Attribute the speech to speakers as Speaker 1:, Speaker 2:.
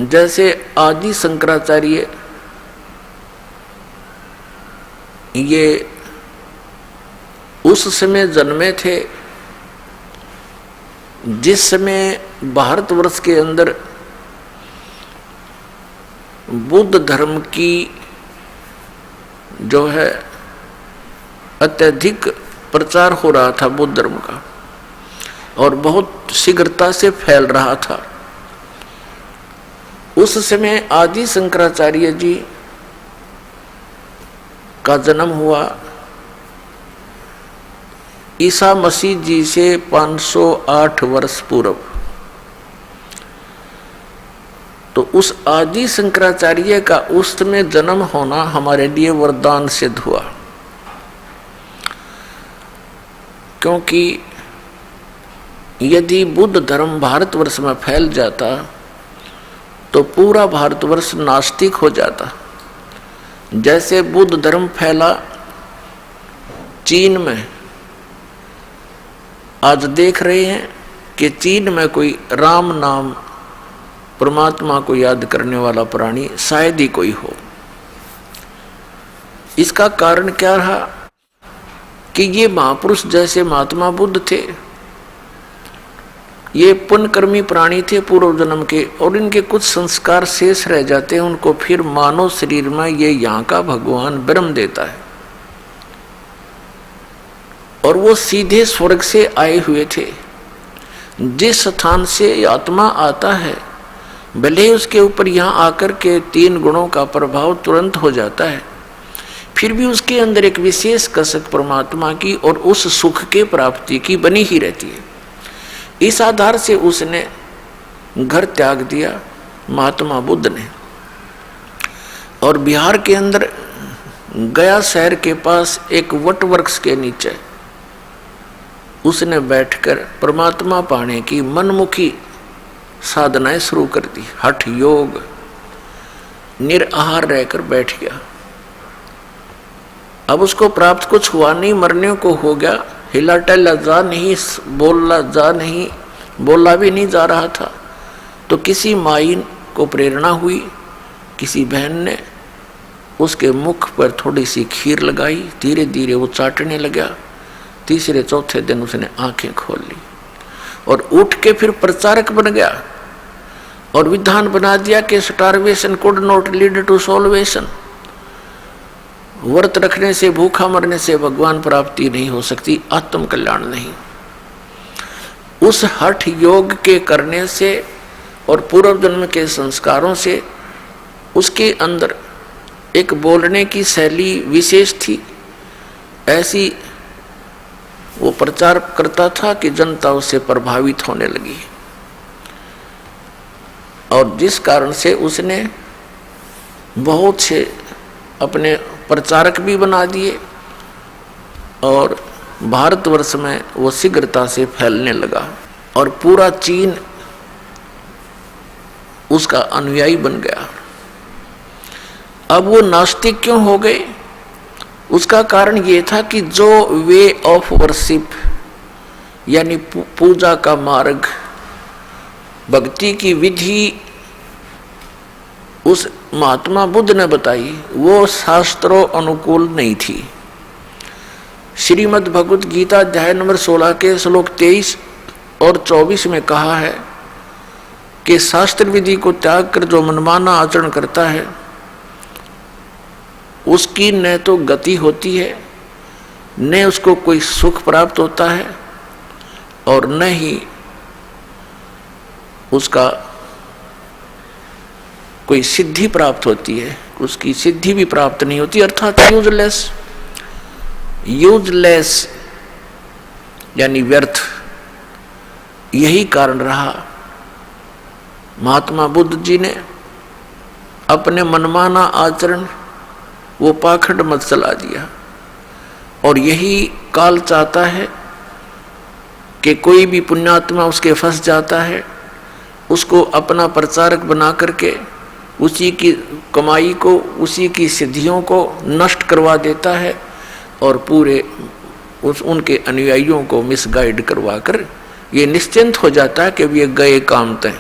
Speaker 1: जैसे आदि शंकराचार्य ये उस समय जन्मे थे जिस समय भारतवर्ष के अंदर बुद्ध धर्म की जो है अत्यधिक प्रचार हो रहा था बुद्ध धर्म का, और बहुत शीघ्रता से फैल रहा था। उस समय आदि शंकराचार्य जी का जन्म हुआ ईसा मसीह जी से 508 वर्ष पूर्व। तो उस आदि शंकराचार्य का उस समय जन्म होना हमारे लिए वरदान सिद्ध हुआ, क्योंकि यदि बुद्ध धर्म भारतवर्ष में फैल जाता तो पूरा भारतवर्ष नास्तिक हो जाता। जैसे बुद्ध धर्म फैला चीन में, आज देख रहे हैं कि चीन में कोई राम नाम परमात्मा को याद करने वाला प्राणी शायद ही कोई हो। इसका कारण क्या रहा कि ये महापुरुष जैसे महात्मा बुद्ध थे, ये पुण्यकर्मी प्राणी थे पूर्व जन्म के, और इनके कुछ संस्कार शेष रह जाते हैं, उनको फिर मानव शरीर में ये यहाँ का भगवान ब्रह्म देता है, और वो सीधे स्वर्ग से आए हुए थे। जिस स्थान से आत्मा आता है भले ही उसके ऊपर यहाँ आकर के 3 गुणों का प्रभाव तुरंत हो जाता है, फिर भी उसके अंदर एक विशेष कसक परमात्मा की और उस सुख के प्राप्ति की बनी ही रहती है। इस आधार से उसने घर त्याग दिया महात्मा बुद्ध ने, और बिहार के अंदर गया शहर के पास एक वट वृक्ष के नीचे उसने बैठकर परमात्मा पाने की मनमुखी साधनाएं शुरू कर दी। हठ योग, निराहार रहकर बैठ गया। अब उसको प्राप्त कुछ हुआ नहीं, मरने को हो गया, हिला टहला जा नहीं, बोला भी नहीं जा रहा था। तो किसी माई को प्रेरणा हुई, किसी बहन ने उसके मुख पर थोड़ी सी खीर लगाई, धीरे धीरे वो चाटने लगा। तीसरे चौथे दिन उसने आंखें खोल ली और उठ के फिर प्रचारक बन गया और विधान बना दिया कि starvation could not lead to salvation. व्रत रखने से, भूखा मरने से भगवान प्राप्ति नहीं हो सकती, आत्म कल्याण नहीं। उस हठ योग के करने से और पूर्व जन्म के संस्कारों से उसके अंदर एक बोलने की शैली विशेष थी। ऐसी वो प्रचार करता था कि जनता उससे प्रभावित होने लगी, और जिस कारण से उसने बहुत से अपने प्रचारक भी बना दिए, और भारतवर्ष में वो शीघ्रता से फैलने लगा और पूरा चीन उसका अनुयायी बन गया। अब वो नास्तिक क्यों हो गए? उसका कारण ये था कि जो वे ऑफ वर्शिप यानी पूजा का मार्ग, भक्ति की विधि उस महात्मा बुद्ध ने बताई, वो शास्त्रों अनुकूल नहीं थी। श्रीमद् भगवद गीता अध्याय नंबर 16 के श्लोक 23 और 24 में कहा है कि शास्त्र विधि को त्याग कर जो मनमाना आचरण करता है उसकी न तो गति होती है, न उसको कोई सुख प्राप्त होता है, और न ही उसका कोई सिद्धि प्राप्त होती है, उसकी सिद्धि भी प्राप्त नहीं होती, अर्थात यूजलेस यानी व्यर्थ। यही कारण रहा महात्मा बुद्ध जी ने अपने मनमाना आचरण वो पाखंड मत चला दिया, और यही काल चाहता है कि कोई भी पुण्यात्मा उसके फंस जाता है, उसको अपना प्रचारक बना करके उसी की कमाई को, उसी की सिद्धियों को नष्ट करवा देता है, और पूरे उनके अनुयायियों को मिसगाइड करवा कर ये निश्चिंत हो जाता है कि वे गए काम तय।